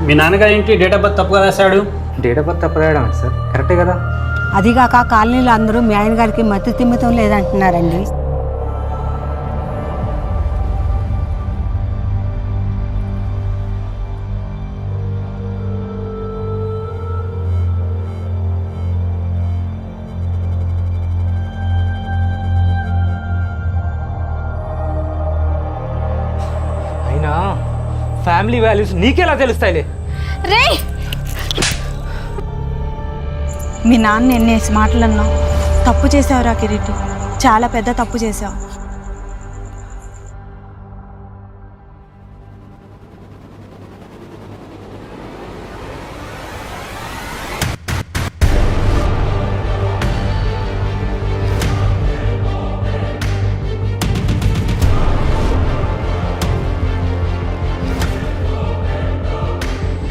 మీ నాన్నగారు ఏంటి date of birth తప్పుగా రాశాడు? డేట్ ఆఫ్ బర్త్ తప్పు రాయడం అంటే సార్ కరెక్టే కదా. అదిగాక కాలనీలో అందరూ మీ ఆయన గారికి మతి తిమ్మతం లేదంటున్నారండి. అయినా ఫ్యామిలీ వాల్యూస్ నీకెలా తెలుస్తాయిలే. రే మీ నాన్న ఎన్నేసి మాటలన్నా తప్పు చేసావురా కిరీటి, చాలా పెద్ద తప్పు చేసావు.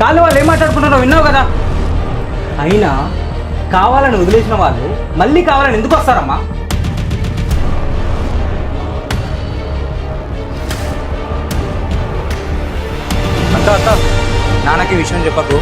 కాళ్ళు వాళ్ళు ఏం మాట్లాడుకుంటారో విన్నావు కదా. అయినా కావాలని వదిలేసిన వాళ్ళు మళ్ళీ కావాలని ఎందుకు వస్తారమ్మా? అత్త నాన్నకి విషయం చెప్పకు.